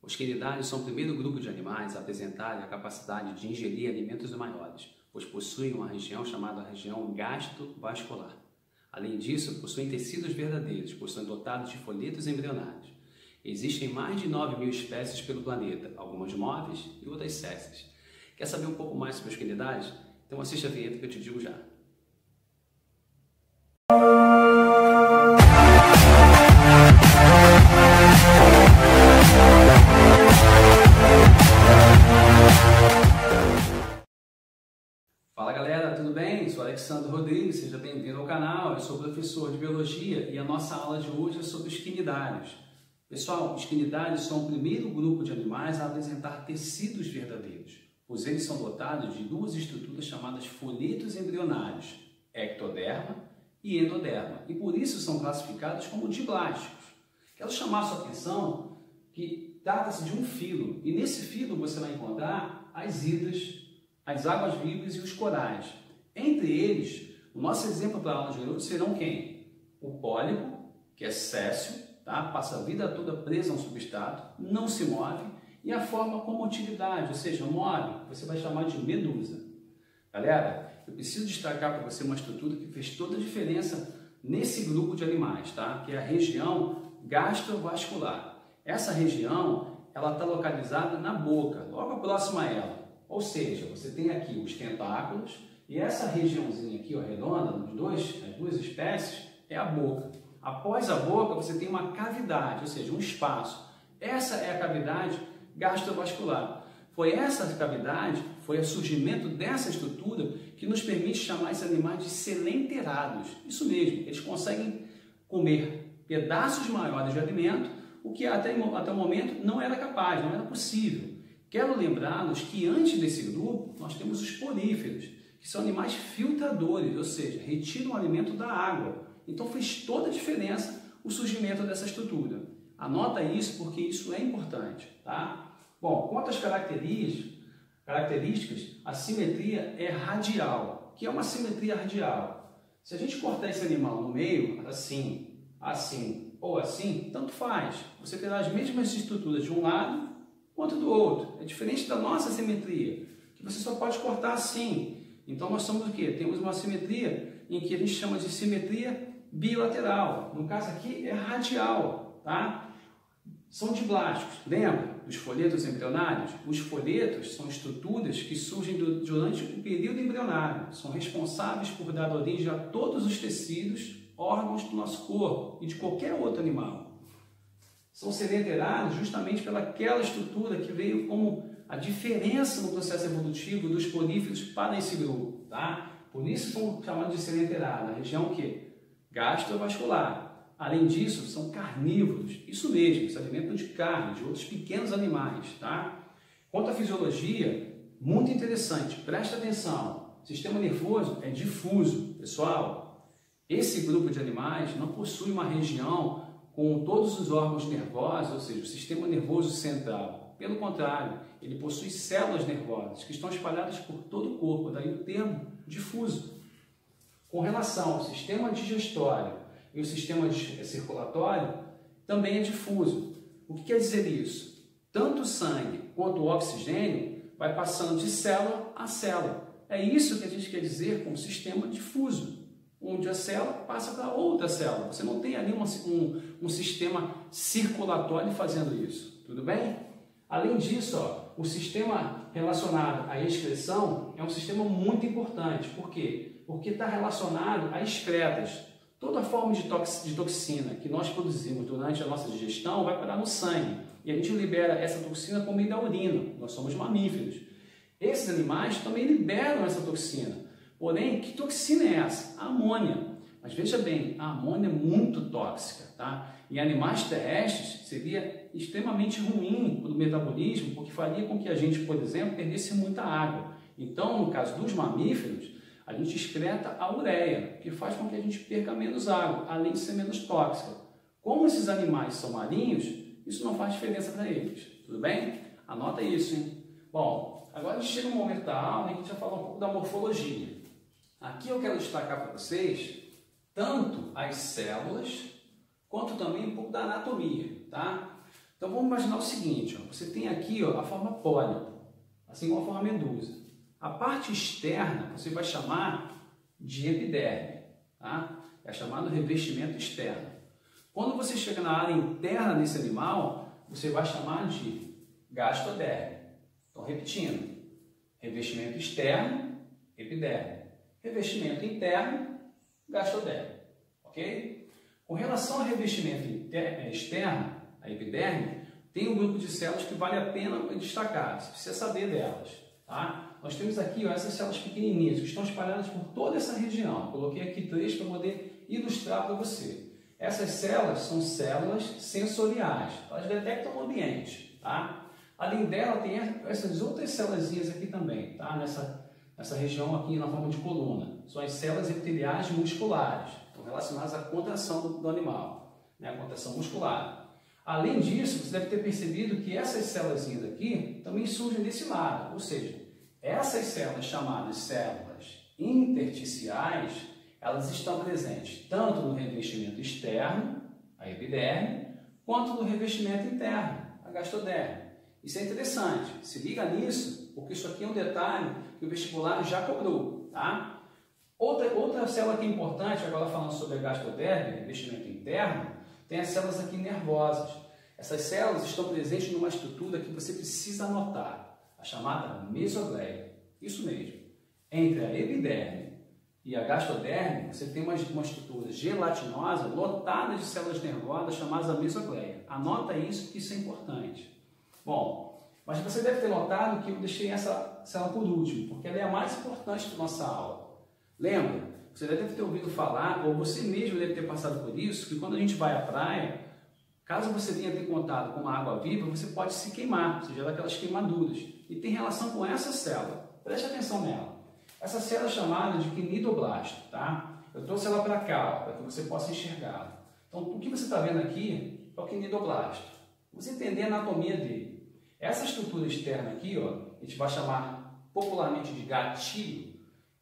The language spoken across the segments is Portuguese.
Os quinidários são o primeiro grupo de animais a apresentarem a capacidade de ingerir alimentos maiores, pois possuem uma região chamada região gastrovascular. Além disso, possuem tecidos verdadeiros, pois são dotados de folhetos embrionários. Existem mais de 9.000 espécies pelo planeta, algumas móveis e outras césseis. Quer saber um pouco mais sobre os quinidários? Então assista a vinheta que eu te digo já. Fala galera, tudo bem? Sou Alexandre Rodrigues, seja bem-vindo ao canal. Eu sou professor de Biologia e a nossa aula de hoje é sobre os quinidários. Pessoal, os quinidários são o primeiro grupo de animais a apresentar tecidos verdadeiros, pois eles são dotados de duas estruturas chamadas folhetos embrionários, ectoderma e endoderma, e por isso são classificados como diblásticos. Quero chamar a sua atenção que trata-se de um filo, e nesse filo você vai encontrar as hidras, as águas-vivas e os corais. Entre eles, o nosso exemplo para a aula de hoje serão quem? O pólipo, que é séssil, tá? Passa a vida toda preso a um substrato, não se move, e a forma com motilidade, ou seja, move, você vai chamar de medusa. Galera, eu preciso destacar para você uma estrutura que fez toda a diferença nesse grupo de animais, tá? Que é a região gastrovascular. Essa região, ela está localizada na boca, logo próxima a ela. Ou seja, você tem aqui os tentáculos e essa regiãozinha aqui, ó, redonda, as duas espécies, é a boca. Após a boca, você tem uma cavidade, ou seja, um espaço. Essa é a cavidade gastrovascular. Foi essa cavidade, foi o surgimento dessa estrutura que nos permite chamar esses animais de selenterados. Isso mesmo, eles conseguem comer pedaços maiores de alimento, o que até o momento não era capaz, não era possível. Quero lembrá-los que antes desse grupo, nós temos os poríferos, que são animais filtradores, ou seja, retiram o alimento da água. Então fez toda a diferença o surgimento dessa estrutura. Anota isso porque isso é importante, tá? Bom, quanto às características, a simetria é radial. O que é uma simetria radial? Se a gente cortar esse animal no meio, assim, assim ou assim, tanto faz. Você terá as mesmas estruturas de um lado quanto do outro. É diferente da nossa simetria, que você só pode cortar assim. Então nós somos o quê? Temos uma simetria em que a gente chama de simetria bilateral. No caso aqui é radial, tá? São diblásticos. Lembra dos folhetos embrionários? Os folhetos são estruturas que surgem durante o período embrionário. São responsáveis por dar origem a todos os tecidos, órgãos do nosso corpo e de qualquer outro animal. São selenterados justamente pelaquela estrutura que veio como a diferença no processo evolutivo dos poríferos para esse grupo, tá? Por isso são chamados de selenterados, a região o quê? Gastrovascular. Além disso, são carnívoros, isso mesmo, se alimentam de carne, de outros pequenos animais, tá? Quanto à fisiologia, muito interessante, presta atenção, o sistema nervoso é difuso, pessoal. Esse grupo de animais não possui uma região com todos os órgãos nervosos, ou seja, o sistema nervoso central. Pelo contrário, ele possui células nervosas que estão espalhadas por todo o corpo, daí o termo difuso. Com relação ao sistema digestório e o sistema circulatório, também é difuso. O que quer dizer isso? Tanto o sangue quanto o oxigênio vai passando de célula a célula. É isso que a gente quer dizer com sistema difuso, onde a célula passa para outra célula. Você não tem ali um sistema circulatório fazendo isso, tudo bem? Além disso, ó, o sistema relacionado à excreção é um sistema muito importante. Por quê? Porque está relacionado a excretas. Toda forma de toxina que nós produzimos durante a nossa digestão vai parar no sangue. E a gente libera essa toxina por meio da urina. Nós somos mamíferos. Esses animais também liberam essa toxina. Porém, que toxina é essa? A amônia. Mas veja bem, a amônia é muito tóxica, tá? Em animais terrestres seria extremamente ruim para o metabolismo, porque faria com que a gente, por exemplo, perdesse muita água. Então, no caso dos mamíferos, a gente excreta a ureia, que faz com que a gente perca menos água, além de ser menos tóxica. Como esses animais são marinhos, isso não faz diferença para eles, tudo bem? Anota isso, hein? Bom, agora a gente chega no momento da aula em que a gente vai falar um pouco da morfologia. Aqui eu quero destacar para vocês tanto as células quanto também um pouco da anatomia, tá? Então vamos imaginar o seguinte, ó, você tem aqui ó, a forma pólipo, assim como a forma medusa. A parte externa você vai chamar de epiderme, tá? É chamado revestimento externo. Quando você chega na área interna desse animal, você vai chamar de gastoderme. Então, repetindo, revestimento externo, epiderme. Revestimento interno, gastoderme. Ok? Com relação ao revestimento externo, a epiderme, tem um grupo de células que vale a pena destacar. Você precisa saber delas. Tá? Nós temos aqui ó, essas células pequenininhas que estão espalhadas por toda essa região. Coloquei aqui 3 para poder ilustrar para você. Essas células são células sensoriais. Elas detectam o ambiente. Tá? Além dela, tem essas outras células aqui também. Tá? Nessa região aqui na forma de coluna. São as células epiteliais musculares. Estão relacionadas à contração do animal. Né? A contração muscular. Além disso, você deve ter percebido que essas células aqui também surgem desse lado, ou seja, essas células chamadas células intersticiais, elas estão presentes tanto no revestimento externo, a epiderme, quanto no revestimento interno, a gastoderme. Isso é interessante, se liga nisso, porque isso aqui é um detalhe que o vestibular já cobrou, tá? Outra célula que é importante, agora falando sobre a gastoderme, revestimento interno, tem as células aqui nervosas. Essas células estão presentes numa estrutura que você precisa anotar, a chamada mesogleia. Isso mesmo. Entre a epiderme e a gastoderme, você tem uma estrutura gelatinosa lotada de células nervosas chamadas mesogleia. Anota isso, que isso é importante. Bom, mas você deve ter notado que eu deixei essa célula por último, porque ela é a mais importante da nossa aula. Lembra? Você deve ter ouvido falar, ou você mesmo deve ter passado por isso, que quando a gente vai à praia, caso você tenha ter contato com uma água viva, você pode se queimar, você gera aquelas queimaduras. E tem relação com essa célula. Preste atenção nela. Essa célula é chamada de quinidoblasto, tá? Eu trouxe ela para cá, para que você possa enxergá-la. Então, o que você está vendo aqui é o quinidoblasto. Você entender a anatomia dele. Essa estrutura externa aqui, ó, a gente vai chamar popularmente de gatilho,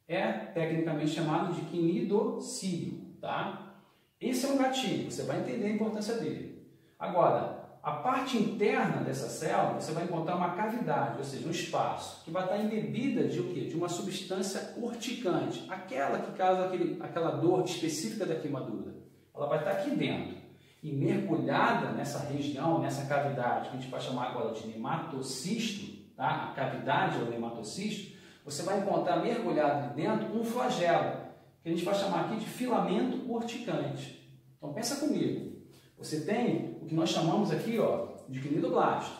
é tecnicamente chamado de quinidocílio, tá? Esse é um gatilho, você vai entender a importância dele. Agora, a parte interna dessa célula, você vai encontrar uma cavidade, ou seja, um espaço, que vai estar embebida de o quê? De uma substância urticante, aquela que causa aquela dor específica da queimadura. Ela vai estar aqui dentro. E mergulhada nessa região, nessa cavidade, que a gente vai chamar agora de nematocisto, tá? A cavidade é o nematocisto, você vai encontrar mergulhado ali dentro um flagelo, que a gente vai chamar aqui de filamento urticante. Então pensa comigo, você tem o que nós chamamos aqui ó, de quinidoblasto.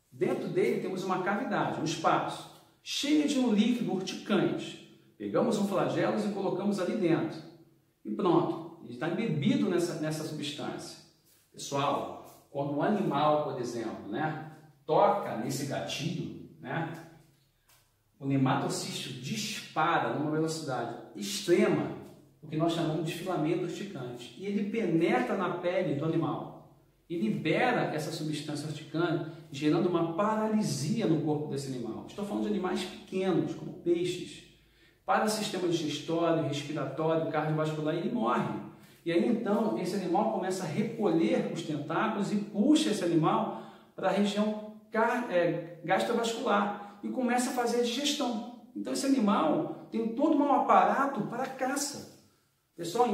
Dentro dele temos uma cavidade, um espaço, cheio de um líquido urticante. Pegamos um flagelo e colocamos ali dentro. E pronto, ele está embebido nessa substância. Pessoal, quando um animal, por exemplo, né, toca nesse gatilho, né, o nematocisto dispara numa velocidade extrema o que nós chamamos de filamento urticante. E ele penetra na pele do animal e libera essa substância urticante, gerando uma paralisia no corpo desse animal. Estou falando de animais pequenos, como peixes. Para o sistema digestório, respiratório, cardiovascular, ele morre. E aí então esse animal começa a recolher os tentáculos e puxa esse animal para a região gastrovascular e começa a fazer a digestão. Então esse animal tem todo um aparato para a caça. Pessoal, de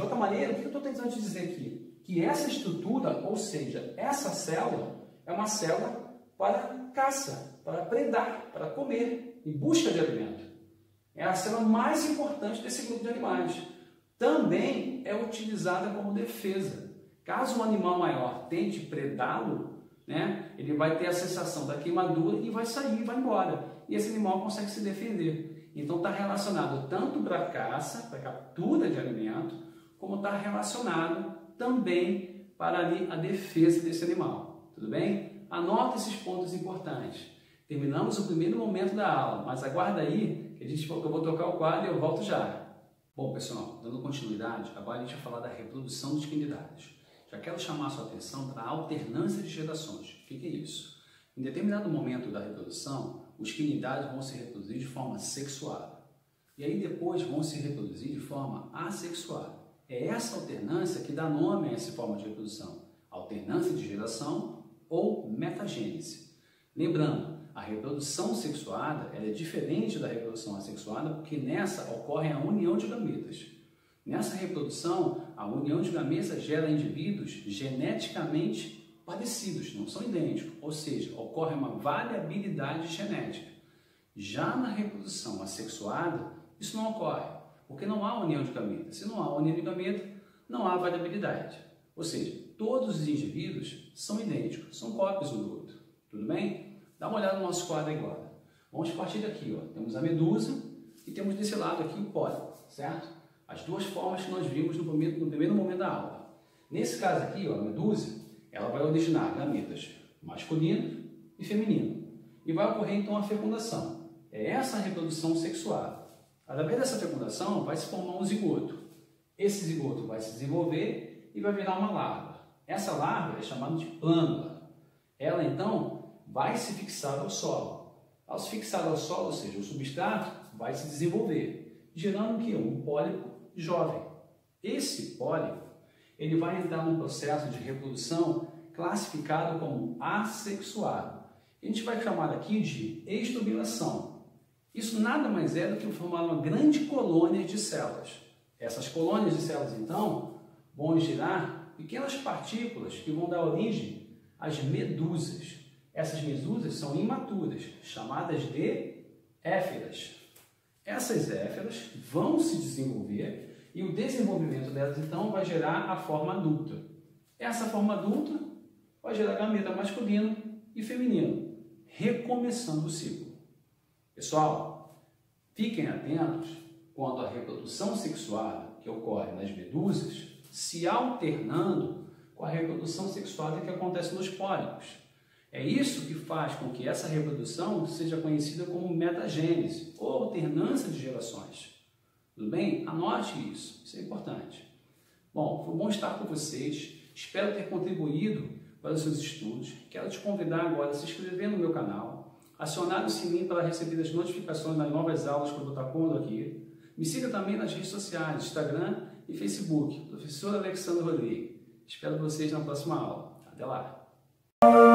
outra maneira, o que eu estou tentando te dizer aqui? Que essa estrutura, ou seja, essa célula, é uma célula para caça, para predar, para comer, em busca de alimento. É a célula mais importante desse grupo de animais. Também é utilizada como defesa. Caso um animal maior tente predá-lo, né, ele vai ter a sensação da queimadura e vai sair, vai embora. E esse animal consegue se defender. Então está relacionado tanto para a caça, para a captura de alimento, como está relacionado também para a defesa desse animal. Tudo bem? Anota esses pontos importantes. Terminamos o primeiro momento da aula, mas aguarda aí que eu vou trocar o quadro e eu volto já. Bom, pessoal, dando continuidade, agora a gente vai falar da reprodução dos quinidários. Já quero chamar a sua atenção para a alternância de gerações. O que é isso? Em determinado momento da reprodução, os quinidários vão se reproduzir de forma sexuada. E aí depois vão se reproduzir de forma assexuada. É essa alternância que dá nome a essa forma de reprodução. alternância de geração ou metagênese. Lembrando, a reprodução sexuada ela é diferente da reprodução assexuada porque nessa ocorre a união de gametas. Nessa reprodução, a união de gametas gera indivíduos geneticamente parecidos, não são idênticos, ou seja, ocorre uma variabilidade genética. Já na reprodução assexuada, isso não ocorre, porque não há união de gametas. Se não há união de gametas, não há variabilidade. Ou seja, todos os indivíduos são idênticos, são cópias um do outro. Tudo bem? Dá uma olhada no nosso quadro agora. Vamos partir daqui, ó. Temos a medusa e temos desse lado aqui o pólipo, certo? As duas formas que nós vimos no primeiro momento da aula. Nesse caso aqui, ó, a medusa, ela vai originar gametas masculino e feminino. E vai ocorrer então a fecundação. É essa a reprodução sexuada. Através dessa fecundação vai se formar um zigoto. Esse zigoto vai se desenvolver e vai virar uma larva. Essa larva é chamada de plândula. Ela então vai se fixar ao solo. Ao se fixar ao solo, ou seja, o substrato vai se desenvolver, gerando o quê? Um pólipo jovem. Esse pólipo ele vai entrar num processo de reprodução classificado como assexuado. A gente vai chamar aqui de estobilação. Isso nada mais é do que formar uma grande colônia de células. Essas colônias de células, então, vão gerar pequenas partículas que vão dar origem às medusas. Essas medusas são imaturas, chamadas de éferas. Essas éferas vão se desenvolver e o desenvolvimento delas, então, vai gerar a forma adulta. Essa forma adulta vai gerar gameta masculino e feminino, recomeçando o ciclo. Pessoal, fiquem atentos quanto à reprodução sexuada que ocorre nas medusas, se alternando com a reprodução sexuada que acontece nos pólipos. É isso que faz com que essa reprodução seja conhecida como metagênese, ou alternância de gerações. Tudo bem? Anote isso, isso é importante. Bom, foi bom estar com vocês, espero ter contribuído para os seus estudos. Quero te convidar agora a se inscrever no meu canal, acionar o sininho para receber as notificações das novas aulas que eu vou estar pondo aqui. Me siga também nas redes sociais, Instagram e Facebook, Professor Alexandre Rodrigues. Espero vocês na próxima aula. Até lá!